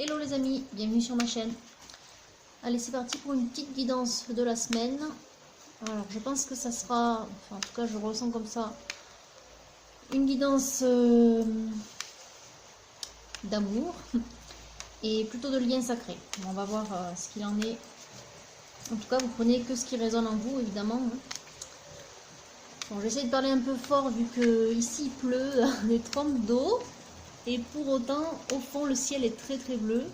Hello les amis, bienvenue sur ma chaîne. Allez, c'est parti pour une petite guidance de la semaine. Alors, je pense que ça sera, enfin en tout cas je ressens comme ça, une guidance d'amour et plutôt de lien sacré. On va voir ce qu'il en est. En tout cas, vous prenez que ce qui résonne en vous, évidemment. Bon, j'essaie de parler un peu fort vu que ici il pleut des trompes d'eau. Et pour autant, au fond, le ciel est très très bleu.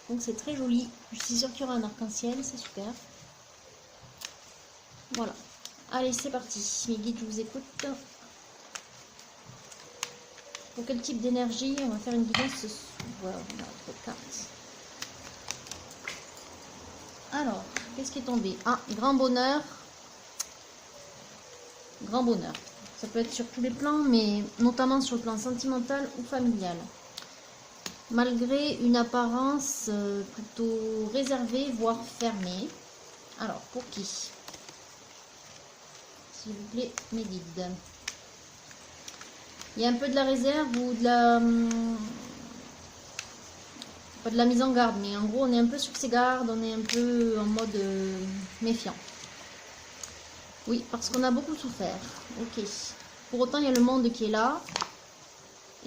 Donc c'est très joli. Je suis sûre qu'il y aura un arc-en-ciel, c'est super. Voilà. Allez, c'est parti. Mes guides, je vous écoute. Pour quel type d'énergie on va faire une guidance? Voilà, notre carte. Alors, qu'est-ce qui est tombé? Ah, grand bonheur. Grand bonheur. Ça peut être sur tous les plans, mais notamment sur le plan sentimental ou familial. Malgré une apparence plutôt réservée, voire fermée. Alors, pour qui? S'il vous plaît, mes guides. Il y a un peu de la réserve ou de la... pas de la mise en garde, mais en gros, on est un peu sur ses gardes, on est un peu en mode méfiant. Oui, parce qu'on a beaucoup souffert. Ok. Pour autant, il y a le monde qui est là.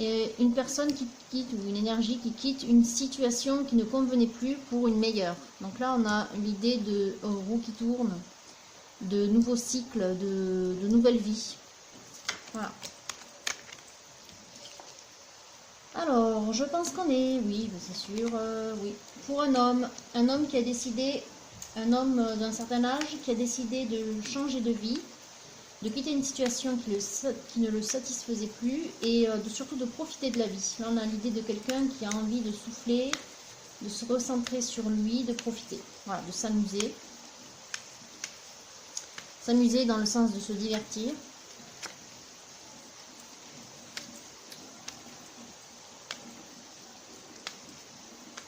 Et une personne qui quitte, ou une énergie qui quitte une situation qui ne convenait plus pour une meilleure. Donc là, on a l'idée de roue qui tourne, de nouveaux cycles, de nouvelles vies. Voilà. Alors, je pense qu'on est, oui, c'est sûr, oui. Pour un homme qui a décidé, un homme d'un certain âge qui a décidé de changer de vie, de quitter une situation qui ne le satisfaisait plus et surtout de profiter de la vie. Là, on a l'idée de quelqu'un qui a envie de souffler, de se recentrer sur lui, de profiter, voilà, de s'amuser. S'amuser dans le sens de se divertir.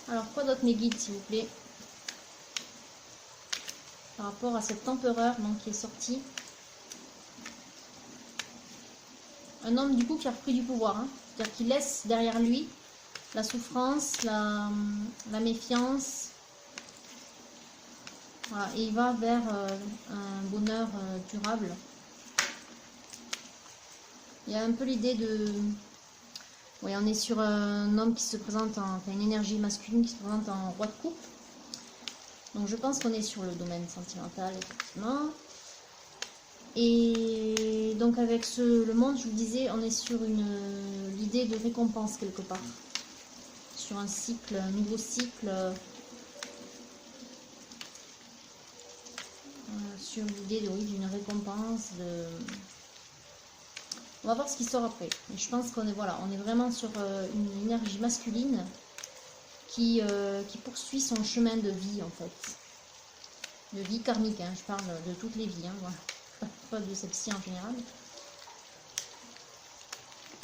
Alors, quoi d'autre mes guides, s'il vous plaît, par rapport à cet empereur donc, qui est sorti. Un homme du coup qui a repris du pouvoir, hein. C'est-à-dire qu'il laisse derrière lui la souffrance, la méfiance. Voilà, et il va vers un bonheur durable. Il y a un peu l'idée de... Oui, on est sur un homme qui se présente en... Enfin, une énergie masculine qui se présente en roi de coupe. Donc je pense qu'on est sur le domaine sentimental, effectivement. Et donc avec le monde, je vous disais, on est sur l'idée de récompense quelque part. Sur un cycle, un nouveau cycle. Sur l'idée d'une récompense. On va voir ce qui sort après. Et je pense qu'on est, voilà, on est vraiment sur une énergie masculine qui poursuit son chemin de vie en fait. De vie karmique, hein. Je parle de toutes les vies, hein, voilà. Pas de celle-ci en général.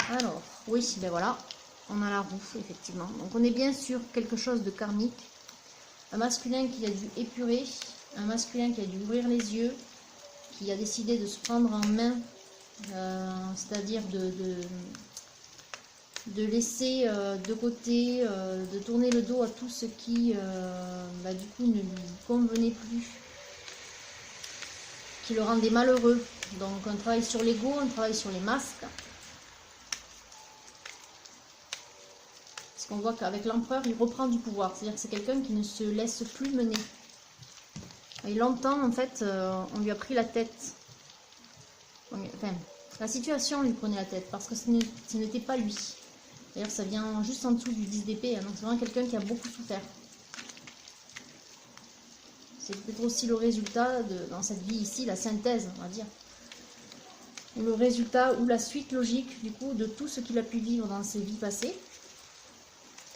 Alors, oui, ben voilà, on a la roue, effectivement. Donc on est bien sur quelque chose de karmique. Un masculin qui a dû épurer, un masculin qui a dû ouvrir les yeux, qui a décidé de se prendre en main, c'est-à-dire de laisser de côté, de tourner le dos à tout ce qui, du coup, ne lui convenait plus, qui le rendait malheureux. Donc on travaille sur l'ego, on travaille sur les masques. Parce qu'on voit qu'avec l'empereur, il reprend du pouvoir. C'est-à-dire que c'est quelqu'un qui ne se laisse plus mener. Et longtemps, en fait, on lui a pris la tête. Enfin, la situation lui prenait la tête, parce que ce n'était pas lui. D'ailleurs, ça vient juste en dessous du 10 d'épée, hein, donc c'est vraiment quelqu'un qui a beaucoup souffert. C'est peut-être aussi le résultat, dans cette vie ici, la synthèse, on va dire. Ou le résultat, ou la suite logique, du coup, de tout ce qu'il a pu vivre dans ses vies passées.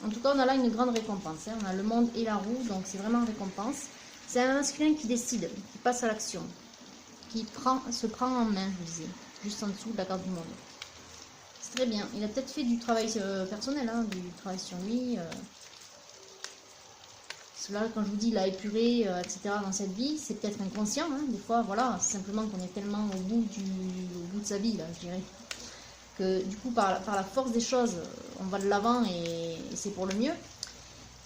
En tout cas, on a là une grande récompense. Hein. On a le monde et la roue, donc c'est vraiment une récompense. C'est un masculin qui décide, qui passe à l'action, qui se prend en main, je disais, juste en dessous de la carte du monde. C'est très bien. Il a peut-être fait du travail personnel, hein, du travail sur lui. Parce que là, quand je vous dis, il a épuré, etc. dans cette vie, c'est peut-être inconscient. Hein. Des fois, voilà, c'est simplement qu'on est tellement au bout de sa vie, là, je dirais. Que du coup, par la force des choses, on va de l'avant et c'est pour le mieux.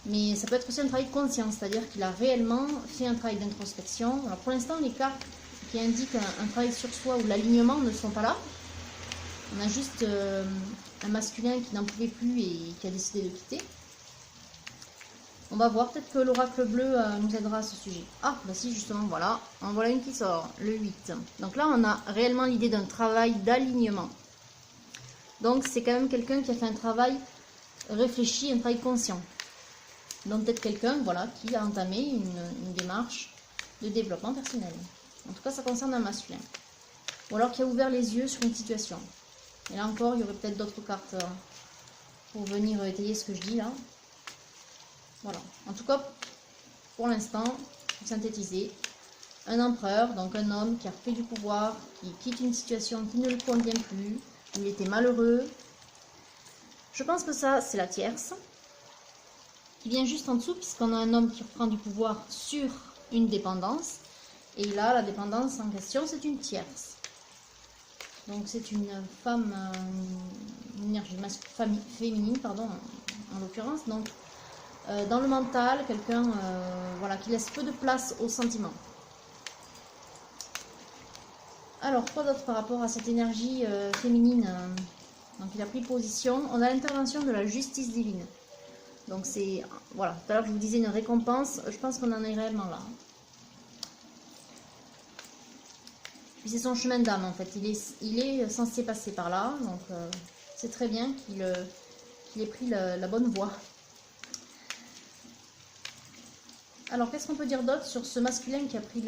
Mais ça peut être aussi un travail de conscience, c'est-à-dire qu'il a réellement fait un travail d'introspection. Alors pour l'instant, les cartes qui indiquent un travail sur soi ou l'alignement ne sont pas là. On a juste un masculin qui n'en pouvait plus et qui a décidé de quitter. On va voir, peut-être que l'oracle bleu nous aidera à ce sujet. Ah, bah si, justement, voilà. En voilà une qui sort, le 8. Donc là, on a réellement l'idée d'un travail d'alignement. Donc c'est quand même quelqu'un qui a fait un travail réfléchi, un travail conscient. Donc peut-être quelqu'un, voilà, qui a entamé une démarche de développement personnel. En tout cas, ça concerne un masculin. Ou alors qui a ouvert les yeux sur une situation. Et là encore, il y aurait peut-être d'autres cartes pour venir étayer ce que je dis là. Voilà. En tout cas, pour l'instant, pour synthétiser, un empereur, donc un homme qui a pris du pouvoir, qui quitte une situation qui ne le convient plus, il était malheureux. Je pense que ça, c'est la tierce, qui vient juste en dessous, puisqu'on a un homme qui reprend du pouvoir sur une dépendance. Et là, la dépendance en question, c'est une tierce. Donc c'est une femme, une énergie féminine, pardon, en l'occurrence. Donc dans le mental, quelqu'un voilà, qui laisse peu de place aux sentiments. Alors, quoi d'autre par rapport à cette énergie féminine donc il a pris position. On a l'intervention de la justice divine. Donc c'est, voilà, tout à l'heure je vous disais une récompense, je pense qu'on en est réellement là. Puis c'est son chemin d'âme en fait, il est censé passer par là, donc c'est très bien qu'il ait pris la bonne voie. Alors qu'est-ce qu'on peut dire d'autre sur ce masculin qui a pris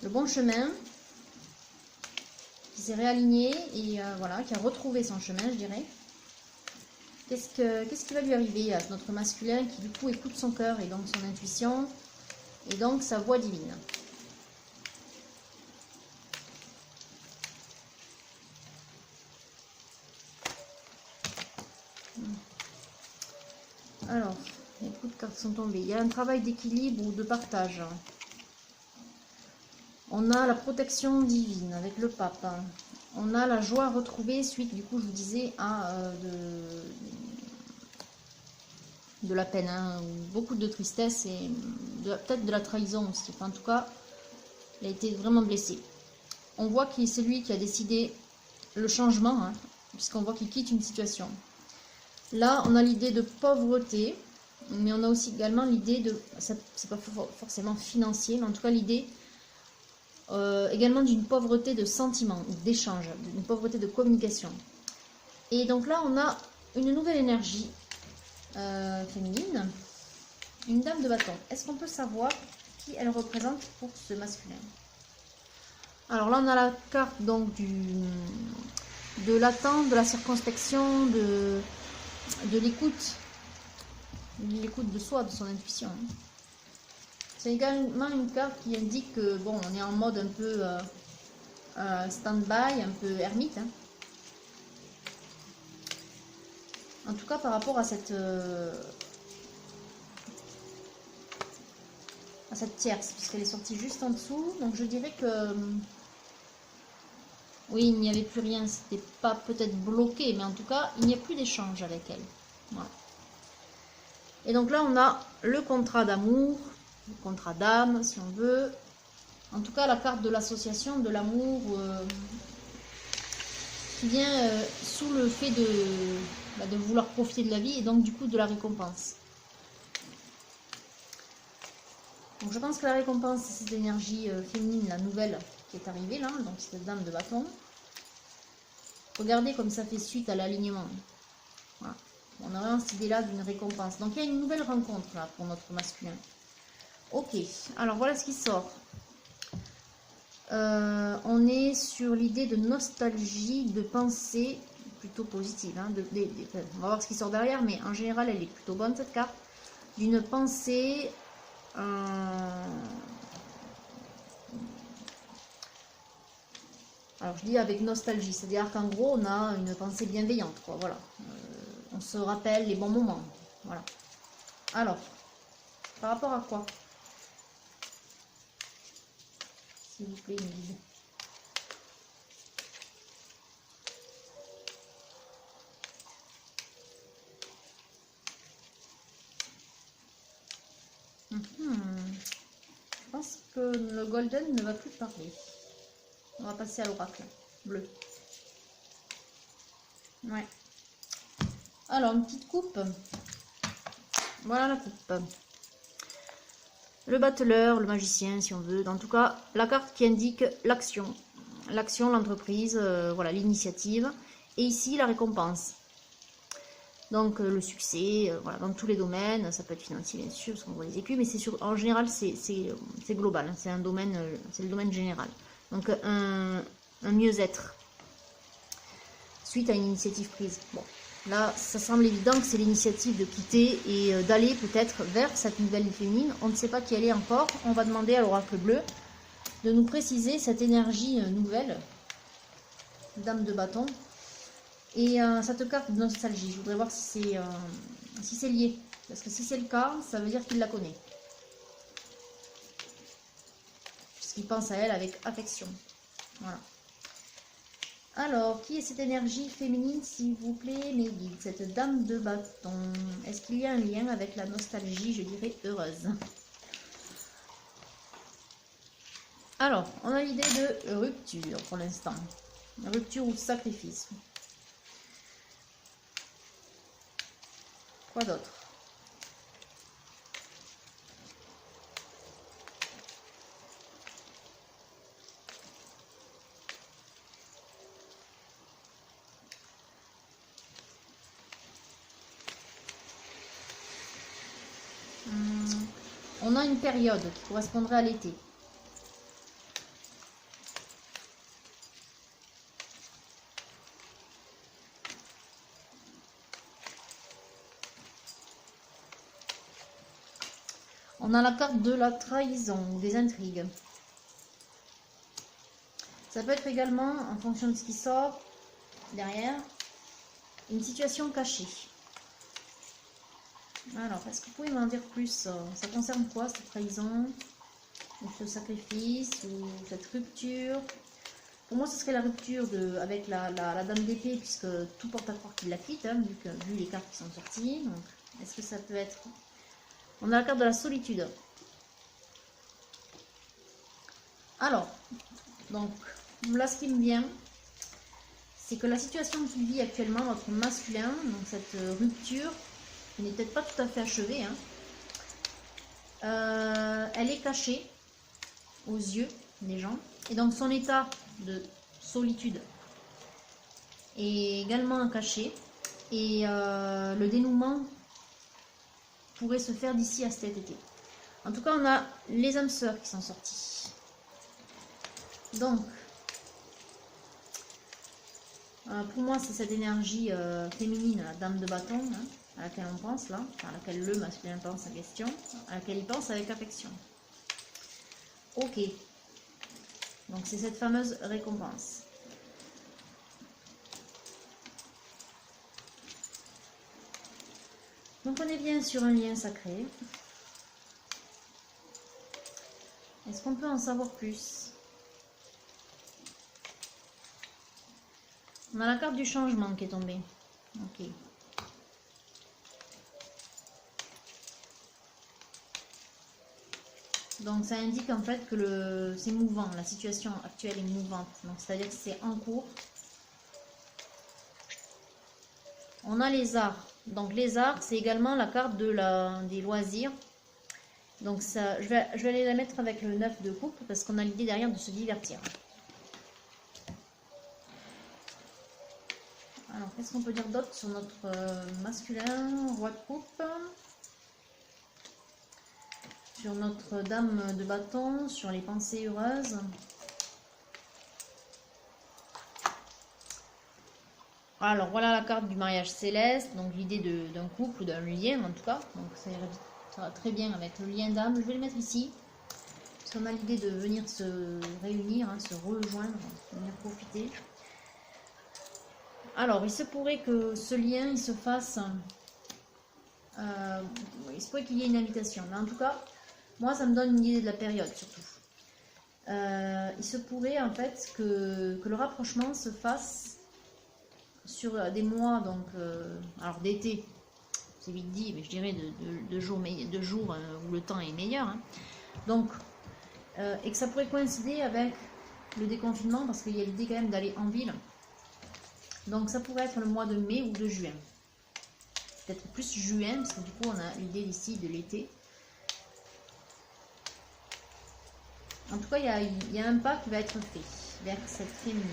le bon chemin, qui s'est réaligné et voilà, qui a retrouvé son chemin, je dirais. Qu'est-ce qui va lui arriver à notre masculin qui du coup écoute son cœur et donc son intuition et donc sa voix divine? Alors, les coups de cartes sont tombés. Il y a un travail d'équilibre ou de partage. On a la protection divine avec le pape. On a la joie retrouvée suite, du coup, je vous disais, à de la peine, hein, beaucoup de tristesse et peut-être de la trahison aussi. Enfin, en tout cas, il a été vraiment blessé. On voit que c'est lui qui a décidé le changement, hein, puisqu'on voit qu'il quitte une situation. Là, on a l'idée de pauvreté, mais on a aussi également l'idée de, c'est pas forcément financier, mais en tout cas l'idée également d'une pauvreté de sentiments, d'échange, d'une pauvreté de communication. Et donc là, on a une nouvelle énergie féminine, une dame de bâton. Est-ce qu'on peut savoir qui elle représente pour ce masculin? Alors là, on a la carte donc de l'attente, de la circonspection, de l'écoute de soi, de son intuition. C'est également une carte qui indique que bon, on est en mode un peu stand-by, un peu ermite. Hein. En tout cas, par rapport à cette tierce, puisqu'elle est sortie juste en dessous. Donc je dirais que oui, il n'y avait plus rien, c'était pas peut-être bloqué, mais en tout cas, il n'y a plus d'échange avec elle. Voilà. Et donc là, on a le contrat d'amour, le contrat d'âme, si on veut. En tout cas, la carte de l'association, de l'amour, qui vient sous le fait de vouloir profiter de la vie et donc du coup de la récompense. Donc je pense que la récompense, c'est cette énergie féminine, la nouvelle qui est arrivée là, donc cette dame de bâton. Regardez comme ça fait suite à l'alignement. Voilà. On a vraiment cette idée-là d'une récompense. Donc il y a une nouvelle rencontre là pour notre masculin. Ok, alors voilà ce qui sort. On est sur l'idée de nostalgie, de pensée plutôt positive. Hein, on va voir ce qui sort derrière, mais en général, elle est plutôt bonne cette carte. D'une pensée... alors je dis avec nostalgie, c'est-à-dire qu'en gros, on a une pensée bienveillante. Quoi, voilà. On se rappelle les bons moments. Voilà. Alors, par rapport à quoi? S'il vous plaît, mes guides. Je pense que le golden ne va plus parler. On va passer à l'oracle bleu. Ouais. Alors, une petite coupe. Voilà la coupe. Le battleur, le magicien, si on veut. En tout cas, la carte qui indique l'action. L'action, l'entreprise, voilà, l'initiative. Et ici, la récompense. Donc, le succès, voilà, dans tous les domaines. Ça peut être financier, bien sûr, parce qu'on voit les écus. Mais en général, c'est global. C'est un domaine, c'est le domaine général. Donc, un mieux-être. Suite à une initiative prise. Bon. Là, ça semble évident que c'est l'initiative de quitter et d'aller peut-être vers cette nouvelle féminine. On ne sait pas qui elle est encore. On va demander à l'oracle bleu de nous préciser cette énergie nouvelle. Dame de bâton. Et cette carte de nostalgie. Je voudrais voir si c'est lié. Parce que si c'est le cas, ça veut dire qu'il la connaît. Puisqu'il pense à elle avec affection. Voilà. Alors, qui est cette énergie féminine, s'il vous plaît, mes guides? Cette dame de bâton. Est-ce qu'il y a un lien avec la nostalgie, je dirais, heureuse? Alors, on a l'idée de rupture pour l'instant. Rupture ou sacrifice. Quoi d'autre? On a une période qui correspondrait à l'été. On a la carte de la trahison ou des intrigues. Ça peut être également, en fonction de ce qui sort derrière, une situation cachée. Alors, est-ce que vous pouvez m'en dire plus? Ça concerne quoi, cette trahison, ou ce sacrifice, ou cette rupture? Pour moi, ce serait la rupture avec la dame d'épée, puisque tout porte à croire qu'il la quitte, hein, vu les cartes qui sont sorties. Donc, est-ce que ça peut être... On a la carte de la solitude. Alors, donc, là, ce qui me vient, c'est que la situation qu'il vit actuellement, notre masculin, donc cette rupture, qui n'est peut-être pas tout à fait achevée, hein, elle est cachée aux yeux des gens. Et donc, son état de solitude est également caché. Et le dénouement pourrait se faire d'ici à cet été. En tout cas, on a les âmes sœurs qui sont sorties. Donc, pour moi, c'est cette énergie féminine, la dame de bâton, hein, à laquelle on pense là, à laquelle le masculin pense en question, à laquelle il pense avec affection. Ok. Donc, c'est cette fameuse récompense. Donc, on est bien sur un lien sacré. Est-ce qu'on peut en savoir plus? On a la carte du changement qui est tombée. Ok. Donc ça indique en fait que c'est mouvant, la situation actuelle est mouvante. Donc c'est-à-dire que c'est en cours. On a les arts. Donc les arts, c'est également la carte des loisirs. Donc ça, je vais aller la mettre avec le 9 de coupe parce qu'on a l'idée derrière de se divertir. Alors, qu'est-ce qu'on peut dire d'autre sur notre masculin, roi de coupe? Sur notre dame de bâton, sur les pensées heureuses. Alors, voilà la carte du mariage céleste, donc l'idée d'un couple ou d'un lien en tout cas. Donc, ça va très bien avec le lien d'âme. Je vais le mettre ici, parce qu'on a l'idée de venir se réunir, hein, se rejoindre, venir profiter. Alors, il se pourrait que ce lien, il se fasse... il se pourrait qu'il y ait une invitation. Mais en tout cas, moi, ça me donne une idée de la période, surtout. Il se pourrait, en fait, que le rapprochement se fasse sur des mois, donc... alors, d'été, c'est vite dit, mais je dirais de jours où le temps est meilleur. Hein. Donc, et que ça pourrait coïncider avec le déconfinement, parce qu'il y a l'idée quand même d'aller en ville. Donc ça pourrait être le mois de mai ou de juin. Peut-être plus juin, parce que du coup on a l'idée ici de l'été. En tout cas, il y a un pas qui va être fait vers cette féminine.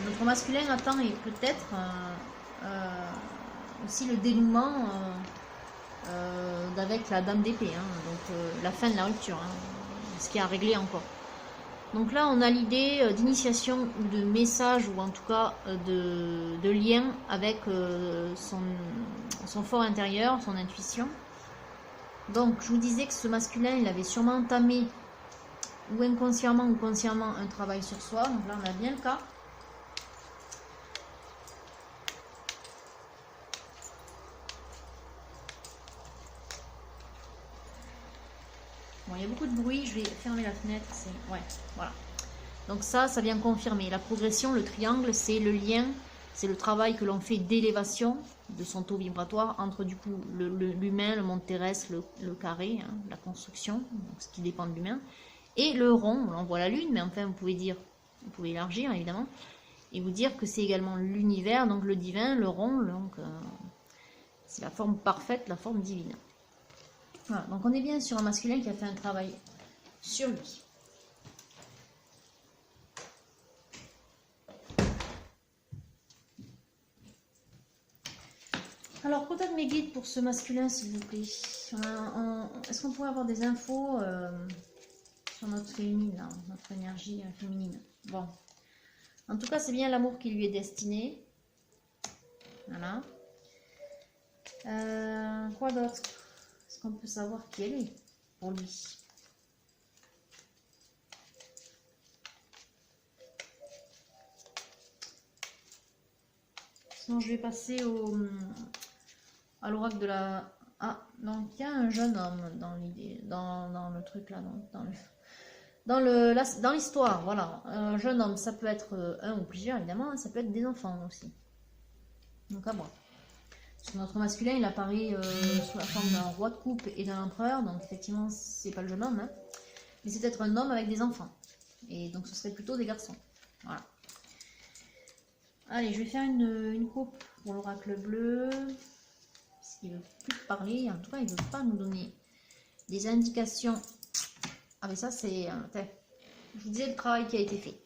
Notre masculin attend et peut-être aussi le dénouement avec la dame d'épée, hein, donc la fin de la rupture, hein, ce qui est à régler encore. Donc là, on a l'idée d'initiation ou de message, ou en tout cas de lien avec son fort intérieur, son intuition. Donc, je vous disais que ce masculin, il avait sûrement entamé, ou inconsciemment ou consciemment, un travail sur soi. Donc là, on a bien le cas. Bon, il y a beaucoup de bruit, je vais fermer la fenêtre. Ouais, voilà. Donc ça vient confirmer. La progression, le triangle, c'est le lien, c'est le travail que l'on fait d'élévation de son taux vibratoire entre du coup l'humain, le monde terrestre, le carré, hein, la construction, donc ce qui dépend de l'humain, et le rond, on voit la lune, mais enfin vous pouvez élargir évidemment, et vous dire que c'est également l'univers, donc le divin, le rond, donc c'est la forme parfaite, la forme divine. Voilà, donc on est bien sur un masculin qui a fait un travail sur lui. Alors, peut-être mes guides pour ce masculin, s'il vous plaît. Est-ce qu'on pourrait avoir des infos sur notre féminine, là, notre énergie féminine? Bon. En tout cas, c'est bien l'amour qui lui est destiné. Voilà. Quoi d'autre? Est-ce qu'on peut savoir qui elle est pour lui? Sinon, je vais passer à l'oracle de la... Ah, donc il y a un jeune homme dans l'idée, dans le truc là, dans l'histoire, voilà. Un jeune homme, ça peut être un ou plusieurs, évidemment, ça peut être des enfants aussi. Donc à moi. Parce que notre masculin, il apparaît sous la forme d'un roi de coupe et d'un empereur, donc effectivement, c'est pas le jeune homme, hein, mais c'est peut-être un homme avec des enfants. Et donc ce serait plutôt des garçons. Voilà. Allez, je vais faire une coupe pour l'oracle bleu. Il ne veut plus parler, en tout cas il ne veut pas nous donner des indications. Ah mais ça c'est, je vous disais le travail qui a été fait.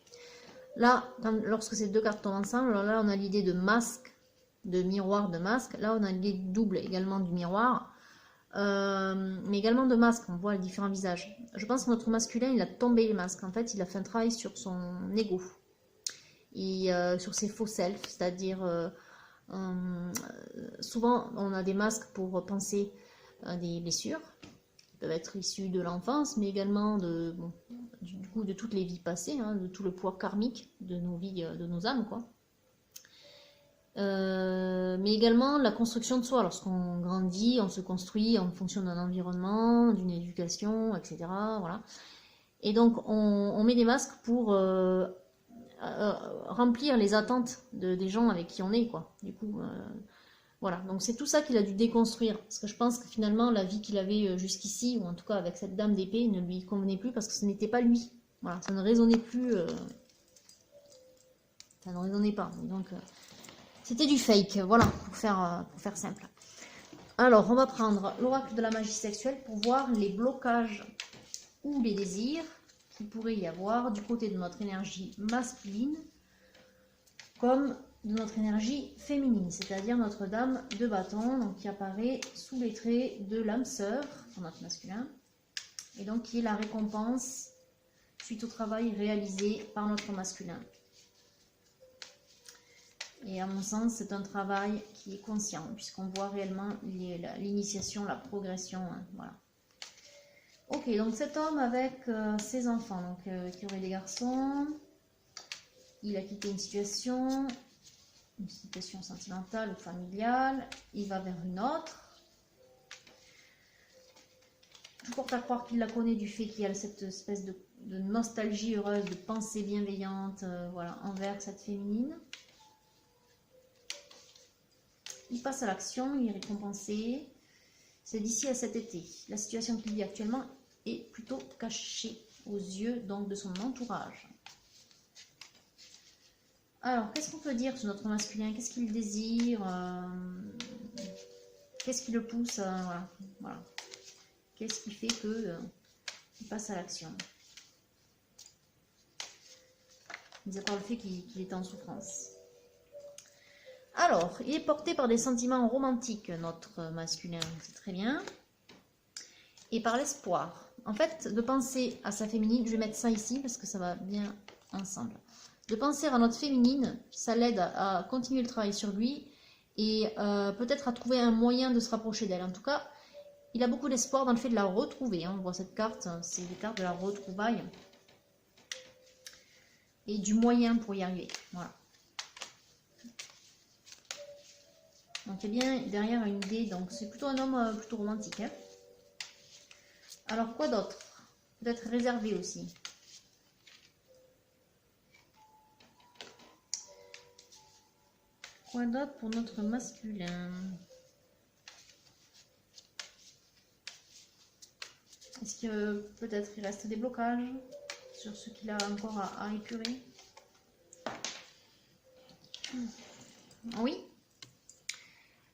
Là, lorsque ces deux cartes tombent ensemble, alors là on a l'idée de masque, de miroir, de masque. Là on a l'idée de double également du miroir, mais également de masque, on voit les différents visages. Je pense que notre masculin il a tombé les masques, en fait il a fait un travail sur son ego, et sur ses faux self, c'est-à-dire... souvent on a des masques pour penser à des blessures qui peuvent être issues de l'enfance, mais également du coup de toutes les vies passées, hein, de tout le poids karmique de nos vies, de nos âmes, quoi. Mais également la construction de soi. Lorsqu'on grandit, on se construit en fonction d'un environnement, d'une éducation, etc. Voilà. Et donc on met des masques pour remplir les attentes des gens avec qui on est, quoi. Du coup, voilà. Donc c'est tout ça qu'il a dû déconstruire. Parce que je pense que finalement, la vie qu'il avait jusqu'ici, ou en tout cas avec cette dame d'épée, ne lui convenait plus parce que ce n'était pas lui. Voilà, ça ne résonnait plus. Ça ne résonnait pas. Donc, c'était du fake. Voilà, pour faire simple. Alors, on va prendre l'oracle de la magie sexuelle pour voir les blocages ou les désirs qu'il pourrait y avoir du côté de notre énergie masculine comme de notre énergie féminine, c'est-à-dire notre dame de bâton, donc qui apparaît sous les traits de l'âme sœur pour notre masculin, et donc qui est la récompense suite au travail réalisé par notre masculin. Et à mon sens, c'est un travail qui est conscient, puisqu'on voit réellement l'initiation, la progression, hein, voilà. Ok, donc cet homme avec ses enfants, donc qui aurait des garçons, il a quitté une situation sentimentale ou familiale, il va vers une autre. Tout porte à croire qu'il la connaît du fait qu'il y a cette espèce de nostalgie heureuse, de pensée bienveillante, voilà, envers cette féminine. Il passe à l'action, il est récompensé. C'est d'ici à cet été. La situation qu'il vit actuellement est plutôt cachée aux yeux donc de son entourage. Alors, qu'est-ce qu'on peut dire sur notre masculin? Qu'est-ce qu'il désire? Qu'est-ce qui le pousse? Voilà. Qu'est-ce qui fait que il passe à l'action? Mis à part le fait qu'il est en souffrance. Alors, il est porté par des sentiments romantiques, notre masculin, c'est très bien. Et par l'espoir. En fait, de penser à sa féminine, je vais mettre ça ici parce que ça va bien ensemble. De penser à notre féminine, ça l'aide à continuer le travail sur lui et peut-être à trouver un moyen de se rapprocher d'elle. En tout cas, il a beaucoup d'espoir dans le fait de la retrouver. Hein. On voit cette carte, c'est les cartes de la retrouvaille. Et du moyen pour y arriver. Voilà. Donc il y a bien derrière une idée, donc c'est plutôt un homme plutôt romantique. Hein. Alors quoi d'autre? Peut-être réservé aussi. Quoi d'autre pour notre masculin? Est-ce que peut-être il reste des blocages sur ce qu'il a encore à épurer? Oui.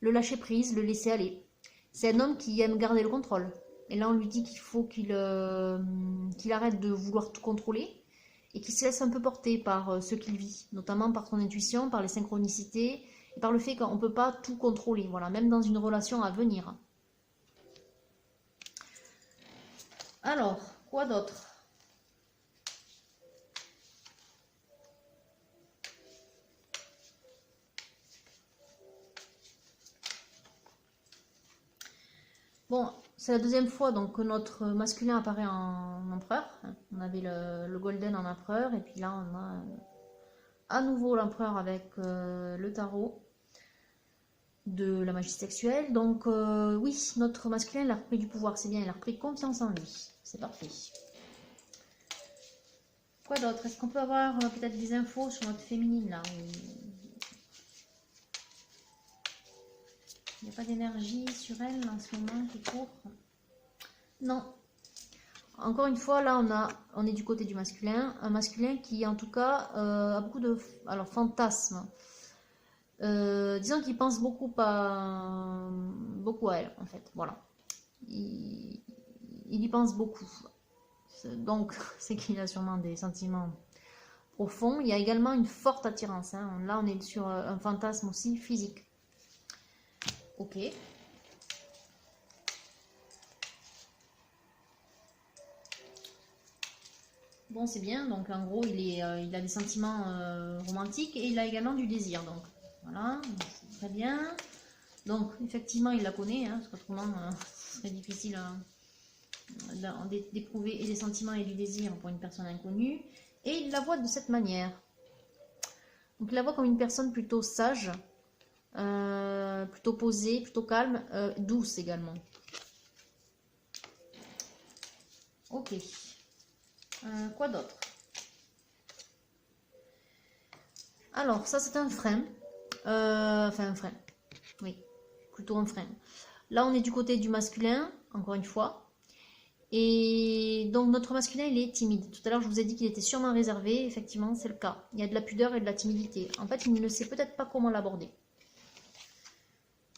Le lâcher prise, le laisser aller. C'est un homme qui aime garder le contrôle. Et là, on lui dit qu'il faut qu'il arrête de vouloir tout contrôler et qu'il se laisse un peu porter par ce qu'il vit, notamment par son intuition, par les synchronicités et par le fait qu'on ne peut pas tout contrôler, voilà, même dans une relation à venir. Alors, quoi d'autre? Bon, c'est la deuxième fois donc, que notre masculin apparaît en empereur. On avait le golden en empereur et puis là on a à nouveau l'empereur avec le tarot de la magie sexuelle. Donc oui, notre masculin il a repris du pouvoir, c'est bien, il a repris confiance en lui. C'est parfait. Quoi d'autre? Est-ce qu'on peut avoir peut-être des infos sur notre féminine là? Il n'y a pas d'énergie sur elle en ce moment qui court? Non. Encore une fois, là, on est du côté du masculin. Un masculin qui, en tout cas, a beaucoup de fantasmes. Disons qu'il pense beaucoup à elle, en fait. Voilà. Il y pense beaucoup. Donc, c'est qu'il a sûrement des sentiments profonds. Il y a également une forte attirance. Hein. Là, on est sur un fantasme aussi physique. Ok. Bon, c'est bien. Donc, en gros, il a des sentiments romantiques et il a également du désir. Donc, voilà, c'est très bien. Donc, effectivement, il la connaît, hein, parce qu'autrement, ce serait difficile d'éprouver et des sentiments et du désir pour une personne inconnue. Et il la voit de cette manière. Donc, il la voit comme une personne plutôt sage, plutôt posée, plutôt calme, douce également. Ok. Quoi d'autre? Alors, ça c'est un frein. Enfin, un frein. Oui, plutôt un frein. Là, on est du côté du masculin, encore une fois. Et donc, notre masculin, il est timide. Tout à l'heure, je vous ai dit qu'il était sûrement réservé. Effectivement, c'est le cas. Il y a de la pudeur et de la timidité. En fait, il ne sait peut-être pas comment l'aborder.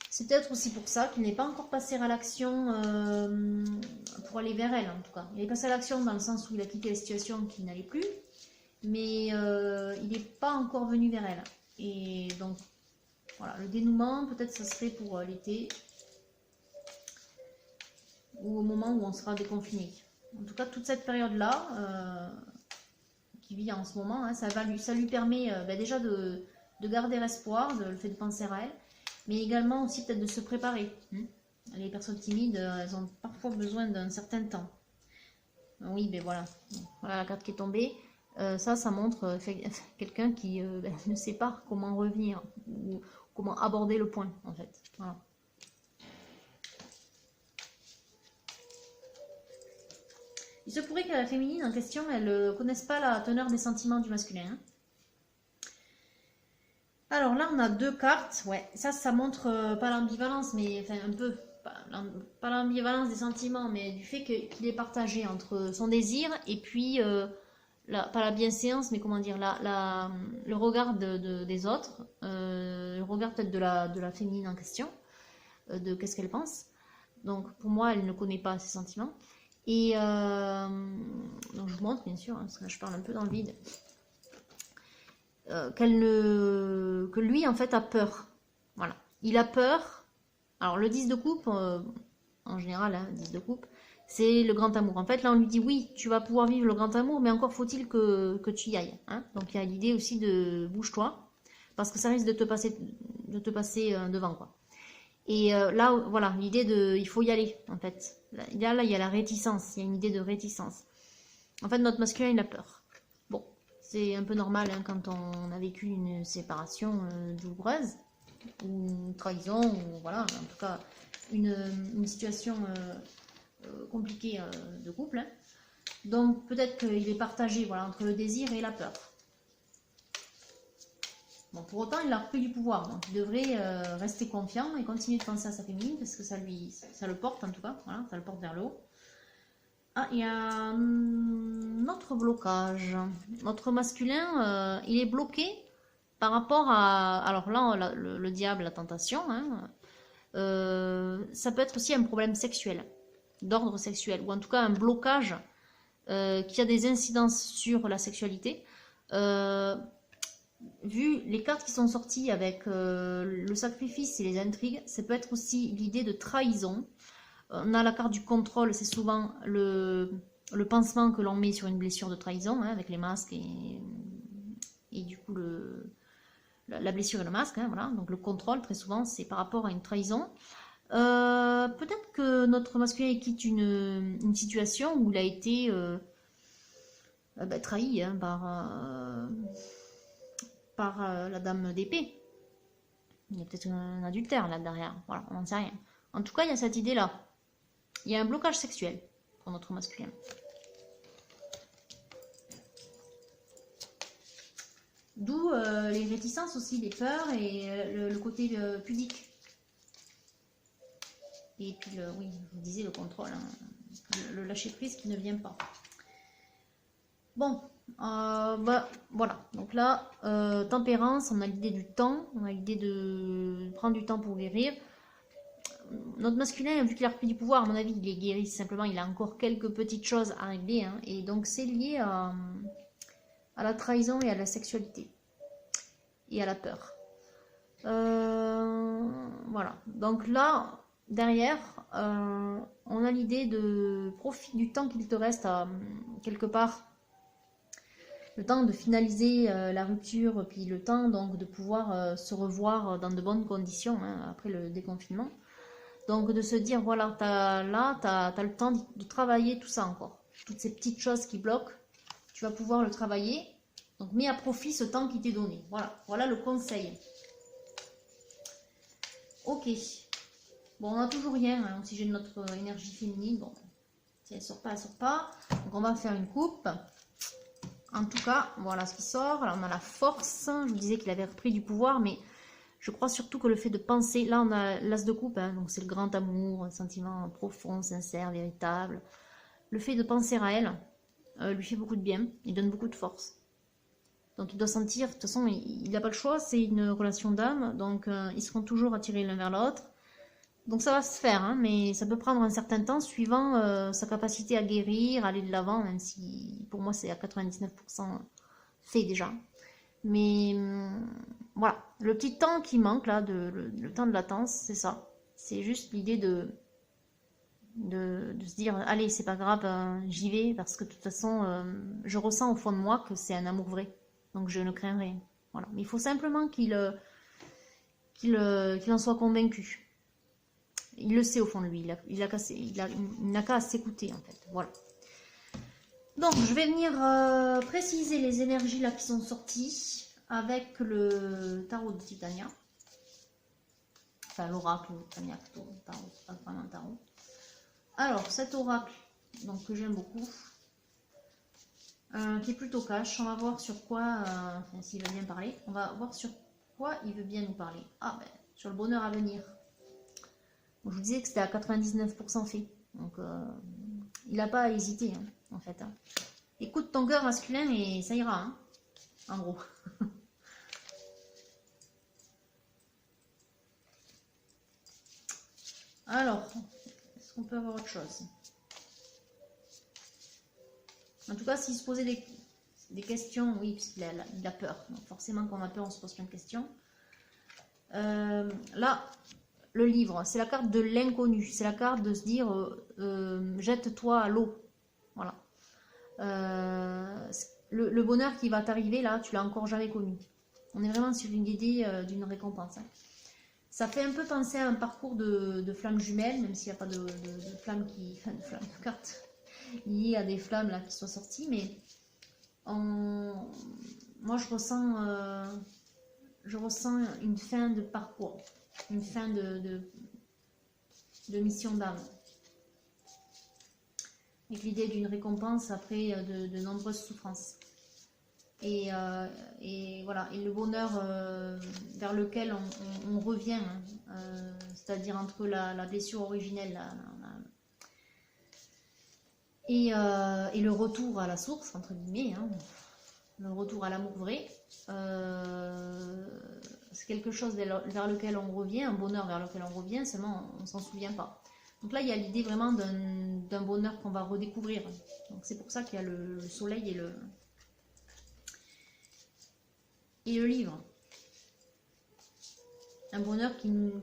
C'est peut-être aussi pour ça qu'il n'est pas encore passé à l'action pour aller vers elle, en tout cas. Il est passé à l'action dans le sens où il a quitté la situation qui n'allait plus, mais il n'est pas encore venu vers elle. Et donc, voilà, le dénouement, peut-être ce serait pour l'été, ou au moment où on sera déconfiné. En tout cas, toute cette période-là, qui vit en ce moment, hein, ça lui permet déjà de garder espoir, le fait de penser à elle, mais également aussi peut-être de se préparer. Les personnes timides, elles ont parfois besoin d'un certain temps. Oui, ben voilà. Voilà la carte qui est tombée. Ça montre quelqu'un qui ne sait pas comment revenir ou comment aborder le point, en fait. Voilà. Il se pourrait que la féminine en question, elle ne connaisse pas la teneur des sentiments du masculin. Hein. Alors là, on a deux cartes. Ouais, ça montre pas l'ambivalence, mais enfin un peu. Pas l'ambivalence des sentiments, mais du fait qu'il est partagé entre son désir et puis, pas la bienséance, mais comment dire, le regard des autres, le regard peut-être de la féminine en question, de qu'est-ce qu'elle pense. Donc pour moi, elle ne connaît pas ses sentiments. Et donc je vous montre, bien sûr, hein, parce que là, je parle un peu dans le vide. Que lui en fait a peur. Voilà. Il a peur. Alors le 10 de coupe, en général, hein, 10 de coupe, c'est le grand amour. En fait, là on lui dit oui, tu vas pouvoir vivre le grand amour, mais encore faut-il que tu y ailles. Hein. Donc il y a l'idée aussi de bouge-toi, parce que ça risque de te passer devant, quoi. Et là, voilà, l'idée de il faut y aller, en fait. Là, il y a la réticence, il y a une idée de réticence. En fait, notre masculin, il a peur. Bon, c'est un peu normal hein, quand on a vécu une séparation douloureuse, ou une trahison, ou voilà, en tout cas, une situation compliquée de couple. Hein. Donc, peut-être qu'il est partagé voilà, entre le désir et la peur. Bon, pour autant, il a repris du pouvoir, donc il devrait rester confiant et continuer de penser à sa féminine, parce que ça le porte en tout cas, voilà, ça le porte vers le haut. Ah, il y a un autre blocage. Notre masculin, il est bloqué par rapport à... Alors là, le diable, la tentation, hein, ça peut être aussi un problème sexuel, d'ordre sexuel, ou en tout cas un blocage qui a des incidences sur la sexualité. Vu les cartes qui sont sorties avec le sacrifice et les intrigues, ça peut être aussi l'idée de trahison. On a la carte du contrôle, c'est souvent le pansement que l'on met sur une blessure de trahison, hein, avec les masques et du coup la blessure et le masque. Hein, voilà. Donc le contrôle, très souvent, c'est par rapport à une trahison. Peut-être que notre masculin quitte une situation où il a été trahi hein, par la dame d'épée. Il y a peut-être un adultère là derrière, voilà, on n'en sait rien. En tout cas, il y a cette idée-là. Il y a un blocage sexuel pour notre masculin. D'où les réticences aussi, les peurs et le côté pudique. Et puis, oui, je vous disais le contrôle, hein, le lâcher-prise qui ne vient pas. Bon, voilà. Donc là, tempérance, on a l'idée du temps, on a l'idée de prendre du temps pour guérir. Notre masculin, vu qu'il a repris du pouvoir, à mon avis, il est guéri. Simplement, il a encore quelques petites choses à régler. Hein, et donc, c'est lié à la trahison et à la sexualité. Et à la peur. Voilà. Donc là, derrière, on a l'idée de profiter du temps qu'il te reste quelque part. Le temps de finaliser la rupture, puis le temps donc de pouvoir se revoir dans de bonnes conditions hein, après le déconfinement. Donc de se dire, voilà, t'as le temps de travailler tout ça encore. Toutes ces petites choses qui bloquent, tu vas pouvoir le travailler. Donc mets à profit ce temps qui t'est donné. Voilà le conseil. Ok. Bon, on n'a toujours rien hein, au sujet de notre énergie féminine. Bon, si elle sort pas, elle sort pas. Donc on va faire une coupe. En tout cas, voilà ce qui sort. Alors on a la force. Je vous disais qu'il avait repris du pouvoir, mais... Je crois surtout que le fait de penser, là on a l'as de coupe, hein, donc c'est le grand amour, un sentiment profond, sincère, véritable. Le fait de penser à elle lui fait beaucoup de bien, il donne beaucoup de force. Donc il doit sentir, de toute façon il n'a pas le choix, c'est une relation d'âme, donc ils seront toujours attirés l'un vers l'autre. Donc ça va se faire, hein, mais ça peut prendre un certain temps suivant sa capacité à guérir, à aller de l'avant, même si pour moi c'est à 99% fait déjà. Mais voilà, le petit temps qui manque là, le temps de latence, c'est ça. C'est juste l'idée de se dire, allez, c'est pas grave, j'y vais, parce que de toute façon, je ressens au fond de moi que c'est un amour vrai. Donc je ne crains rien. Voilà. Mais il faut simplement qu'il en soit convaincu. Il le sait au fond de lui, il n'a qu'à s'écouter en fait. Voilà. Donc, je vais venir préciser les énergies là qui sont sorties avec le tarot de Titania. Enfin, l'oracle de Titania plutôt. Tarot, pas vraiment un tarot. Alors, cet oracle, donc que j'aime beaucoup, qui est plutôt cash. On va voir sur quoi, enfin, s'il va bien parler, on va voir sur Quoi il veut bien nous parler? Ah ben, sur le bonheur à venir. Bon, je vous disais que c'était à 99% fait. Donc, il n'a pas à hésiter, hein, en fait. Hein. Écoute ton cœur masculin et ça ira, hein, en gros. Alors, est-ce qu'on peut avoir autre chose? En tout cas, s'il se posait des questions, oui, parce qu'il a peur. Donc forcément, quand on a peur, on se pose plein de questions. Là, le livre, c'est la carte de l'inconnu. C'est la carte de se dire, jette-toi à l'eau. Voilà. Le bonheur qui va t'arriver, là, tu l'as encore jamais connu. On est vraiment sur une idée d'une récompense. Hein. Ça fait un peu penser à un parcours de flammes jumelles, même s'il n'y a pas de flammes qui... Enfin, de flammes de cartes liées à des flammes là, qui soient sorties, mais moi je ressens une fin de parcours, une fin de mission d'âme. Avec l'idée d'une récompense après de nombreuses souffrances. Et voilà, et le bonheur vers lequel on revient, c'est-à-dire entre la blessure originelle et le retour à la source, entre guillemets, hein, le retour à l'amour vrai, c'est quelque chose vers lequel on revient, un bonheur vers lequel on revient, seulement on ne s'en souvient pas. Donc là, il y a l'idée vraiment d'un bonheur qu'on va redécouvrir. Donc c'est pour ça qu'il y a le soleil et le livre. Un bonheur qui nous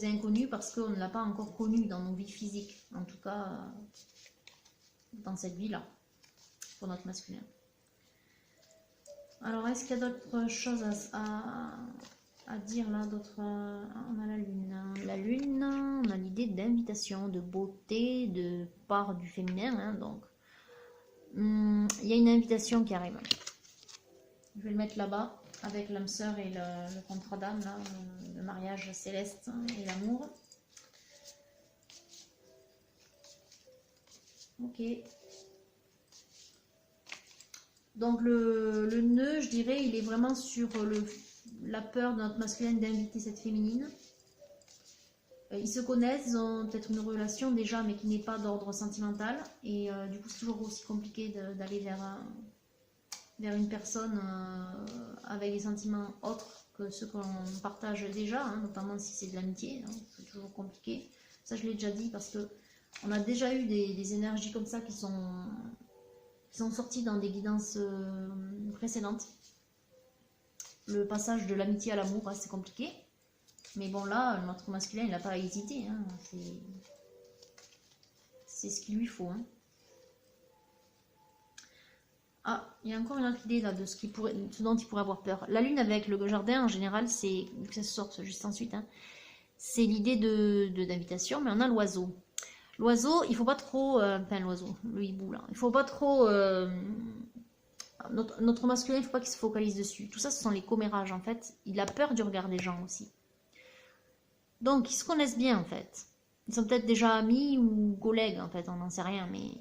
est inconnu parce qu'on ne l'a pas encore connu dans nos vies physiques, en tout cas dans cette vie-là, pour notre masculin. Alors, est-ce qu'il y a d'autres choses à dire là, on a la lune. La lune, on a l'idée d'invitation, de beauté, de part du féminin, hein, donc il y a une invitation qui arrive. Je vais le mettre là-bas avec l'âme sœur et le contrat d'âme, le mariage céleste et l'amour. Ok. Donc le nœud, je dirais, il est vraiment sur la peur de notre masculin d'inviter cette féminine. Ils se connaissent, ils ont peut-être une relation déjà, mais qui n'est pas d'ordre sentimental. Et du coup, c'est toujours aussi compliqué d'aller vers une personne avec des sentiments autres que ceux qu'on partage déjà, hein, notamment si c'est de l'amitié. Hein, c'est toujours compliqué. Ça, je l'ai déjà dit parce que on a déjà eu des énergies comme ça qui sont sorties dans des guidances précédentes. Le passage de l'amitié à l'amour, c'est compliqué. Mais bon, là, notre masculin, il n'a pas hésité. Hein. C'est ce qu'il lui faut. Hein. Ah, il y a encore une autre idée là de ce dont il pourrait avoir peur. La lune avec le jardin, en général, c'est, vu que ça se sort juste ensuite, hein, c'est l'idée d'invitation, mais on a l'oiseau. L'oiseau, il faut pas trop... enfin, l'oiseau, le hibou, là. Il faut pas trop... notre masculin, il faut pas qu'il se focalise dessus. Tout ça, ce sont les commérages, en fait. Il a peur du regard des gens aussi. Donc, ils se connaissent bien, en fait. Ils sont peut-être déjà amis ou collègues, en fait, on n'en sait rien, mais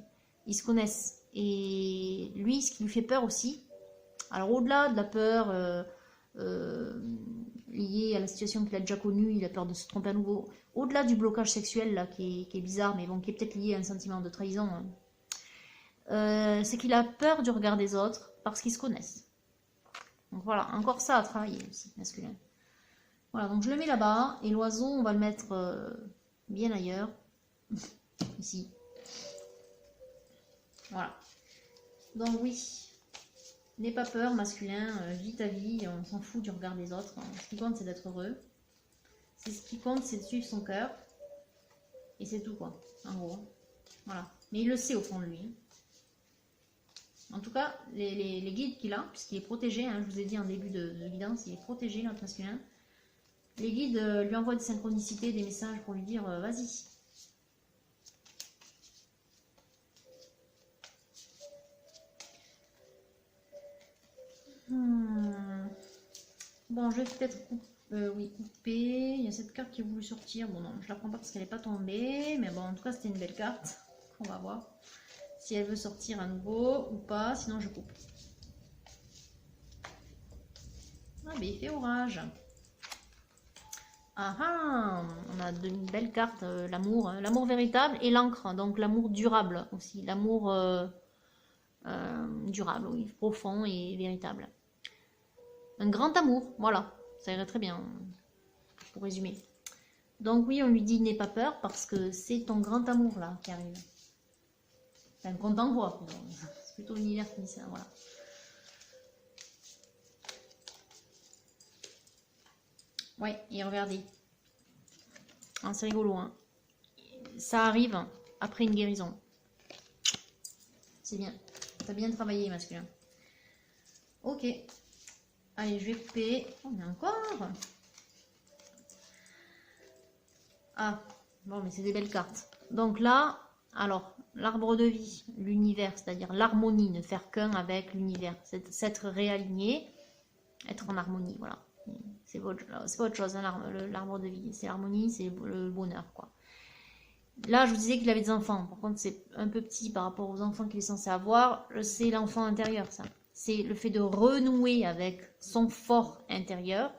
ils se connaissent. Et lui, ce qui lui fait peur aussi, alors au-delà de la peur liée à la situation qu'il a déjà connue, il a peur de se tromper à nouveau, au-delà du blocage sexuel, là, qui est bizarre, mais bon, qui est peut-être lié à un sentiment de trahison, hein, c'est qu'il a peur du regard des autres, parce qu'ils se connaissent. Donc voilà, encore ça à travailler aussi, masculin. Voilà, donc je le mets là-bas, et l'oiseau, on va le mettre bien ailleurs, ici. Voilà. Donc oui, n'aie pas peur, masculin, vis ta vie, on s'en fout du regard des autres. Ce qui compte, c'est d'être heureux. Ce qui compte, c'est de suivre son cœur. Et c'est tout, quoi, en gros. Voilà. Mais il le sait au fond de lui. En tout cas, les guides qu'il a, puisqu'il est protégé, hein, je vous ai dit en début de guidance, il est protégé, notre masculin. Les guides lui envoient des synchronicités, des messages pour lui dire vas-y. Bon, je vais peut-être couper. Il y a cette carte qui a voulu sortir. Bon, non, je la prends pas parce qu'elle n'est pas tombée. Mais bon, en tout cas, c'était une belle carte. On va voir si elle veut sortir à nouveau ou pas. Sinon, je coupe. Ah, mais il fait orage. Ah ah, on a une belle carte, l'amour, l'amour véritable et l'encre, donc l'amour durable aussi, l'amour durable, oui, profond et véritable. Un grand amour, voilà, ça irait très bien pour résumer. Donc oui, on lui dit n'aie pas peur parce que c'est ton grand amour là qui arrive. C'est un compte d'envoi, c'est plutôt l'univers qui dit ça, voilà. Ouais, et regardez, ah, c'est rigolo, hein. Ça arrive après une guérison. C'est bien, t'as bien travaillé masculin. Ok, allez, je vais couper. Oh, mais encore. Ah, bon, mais c'est des belles cartes. Donc là, alors, l'arbre de vie, l'univers, c'est-à-dire l'harmonie, ne faire qu'un avec l'univers, c'est s'être réaligné, être en harmonie, voilà. C'est pas autre chose, hein, l'arbre de vie. C'est l'harmonie, c'est le bonheur, quoi. Là, je vous disais qu'il avait des enfants. Par contre, c'est un peu petit par rapport aux enfants qu'il est censé avoir. C'est l'enfant intérieur, ça. C'est le fait de renouer avec son fort intérieur.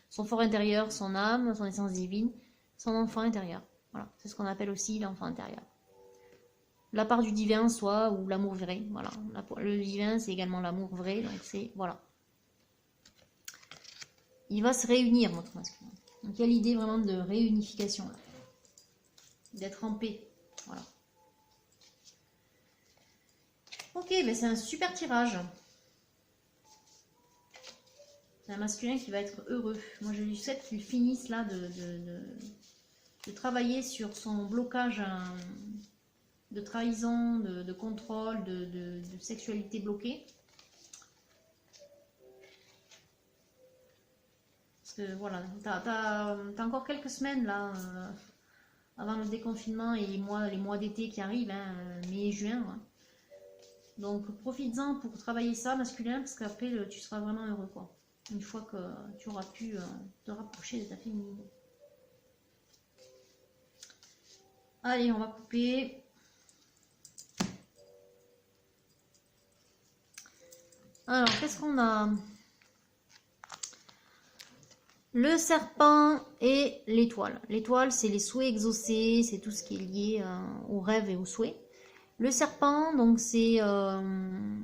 Son fort intérieur, son âme, son essence divine, son enfant intérieur. Voilà, c'est ce qu'on appelle aussi l'enfant intérieur. La part du divin, soit, ou l'amour vrai. Voilà, le divin, c'est également l'amour vrai. Donc, c'est, voilà. Il va se réunir, notre masculin. Donc, il y a l'idée vraiment de réunification, là. D'être en paix. Voilà. Ok, ben c'est un super tirage. C'est un masculin qui va être heureux. Moi, je lui souhaite qu'il finisse là de travailler sur son blocage de trahison, de contrôle, de sexualité bloquée. Parce que voilà, t'as encore quelques semaines là, avant le déconfinement et les mois d'été qui arrivent, hein, mai et juin. Ouais. Donc profites-en pour travailler ça, masculin, parce qu'après tu seras vraiment heureux, quoi. Une fois que tu auras pu te rapprocher de ta féminine. Allez, on va couper. Alors, qu'est-ce qu'on a? Le serpent et l'étoile. L'étoile, c'est les souhaits exaucés, c'est tout ce qui est lié aux rêves et aux souhaits. Le serpent, donc c'est bon,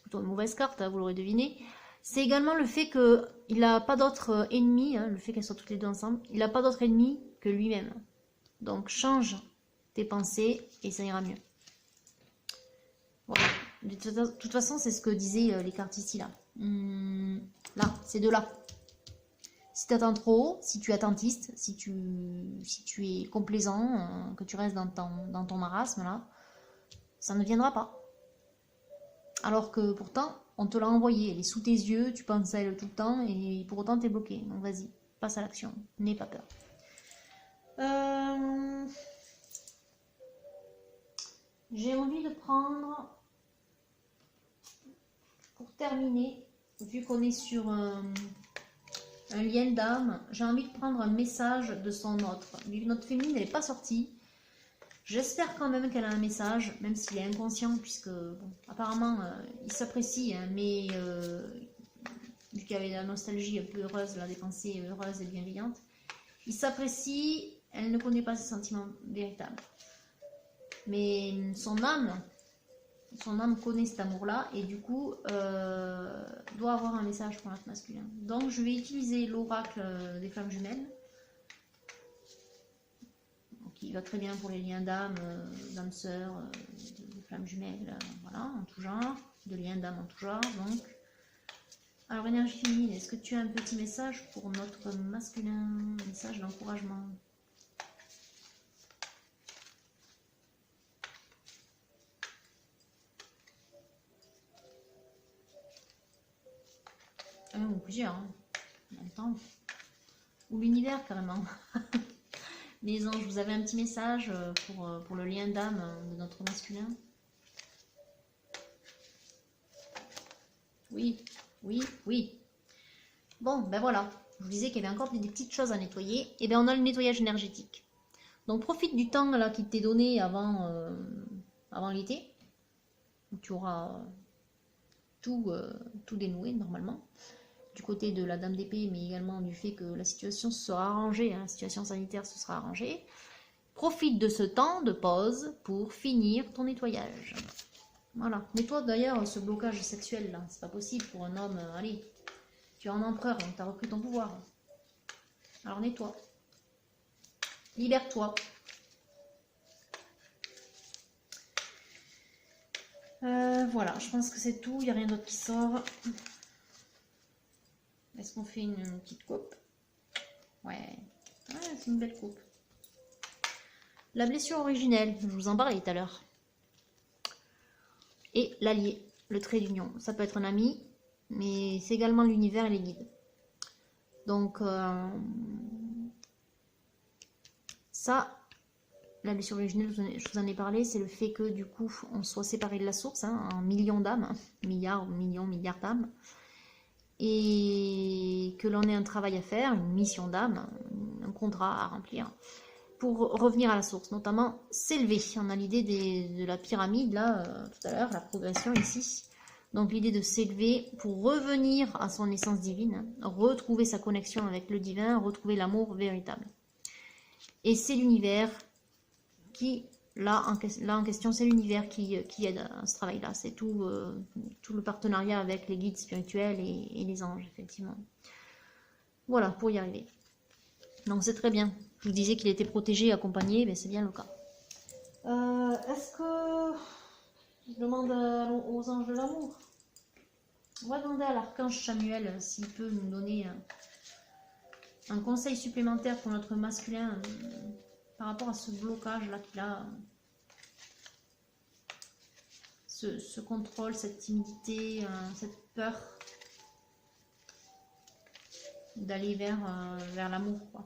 plutôt une mauvaise carte, hein, vous l'aurez deviné. C'est également le fait qu'il n'a pas d'autre ennemi, hein, le fait qu'elles soient toutes les deux ensemble, il n'a pas d'autre ennemi que lui-même. Donc change tes pensées et ça ira mieux. Voilà. De toute façon, c'est ce que disaient les cartes ici, là. Là, ces deux-là. Si tu attends trop, si tu es attentiste, si tu es complaisant, que tu restes dans ton marasme, là, ça ne viendra pas. Alors que pourtant, on te l'a envoyé, elle est sous tes yeux, tu penses à elle tout le temps, et pour autant, tu es bloqué. Donc vas-y, passe à l'action, n'aie pas peur. J'ai envie de prendre, pour terminer, vu qu'on est sur un lien d'âme, j'ai envie de prendre un message de son autre. Notre féminine, elle n'est pas sortie. J'espère quand même qu'elle a un message, même s'il est inconscient, puisque bon, apparemment il s'apprécie, hein, mais vu qu'il y avait la nostalgie un peu heureuse, des pensées heureuses et bienveillantes, il s'apprécie, elle ne connaît pas ses sentiments véritables. Mais son âme connaît cet amour-là, et du coup doit avoir un message pour notre masculin. Donc je vais utiliser l'oracle des flammes jumelles, qui va très bien pour les liens d'âme, d'âme sœur, de flammes jumelles, voilà, en tout genre, de liens d'âme en tout genre, donc. Alors, énergie féminine, est-ce que tu as un petit message pour notre masculin, un message d'encouragement? Ou plusieurs, hein, en même temps. Ou l'univers, carrément. Les anges, vous avez un petit message pour le lien d'âme de notre masculin? Oui, oui, oui. Bon, ben voilà. Je vous disais qu'il y avait encore des petites choses à nettoyer. Et bien, on a le nettoyage énergétique. Donc, profite du temps là qui t'est donné avant l'été. Tu auras tout dénoué, normalement. du côté de la Dame d'épée, mais également du fait que la situation se sera arrangée, hein, la situation sanitaire se sera arrangée. Profite de ce temps de pause pour finir ton nettoyage. Voilà. Nettoie d'ailleurs ce blocage sexuel là. C'est pas possible pour un homme. Allez, tu es un empereur, donc tu as repris ton pouvoir. Alors nettoie. Libère-toi. Voilà, je pense que c'est tout. Il n'y a rien d'autre qui sort. Est-ce qu'on fait une petite coupe? Ouais. C'est une belle coupe. La blessure originelle, je vous en parlais tout à l'heure. Et l'allié, le trait d'union. Ça peut être un ami, mais c'est également l'univers et les guides. Donc, ça, la blessure originelle, je vous en ai parlé, c'est le fait que du coup, on soit séparé de la source, hein, en millions d'âmes, milliards, milliards d'âmes, et que l'on ait un travail à faire, une mission d'âme, un contrat à remplir, pour revenir à la source, notamment s'élever. On a l'idée de la pyramide, là, tout à l'heure, la progression ici. Donc l'idée de s'élever pour revenir à son essence divine, retrouver sa connexion avec le divin, retrouver l'amour véritable. Et c'est l'univers qui, là en question, c'est l'univers qui aide à ce travail-là. C'est tout le partenariat avec les guides spirituels et les anges, effectivement. Voilà, pour y arriver. Donc c'est très bien. Je vous disais qu'il était protégé, accompagné, mais c'est bien le cas. Est-ce que je demande aux anges de l'amour? On va demander à l'archange Samuel s'il peut nous donner un conseil supplémentaire pour notre masculin par rapport à ce blocage là qu'il a, ce contrôle, cette timidité, cette peur d'aller vers l'amour, quoi.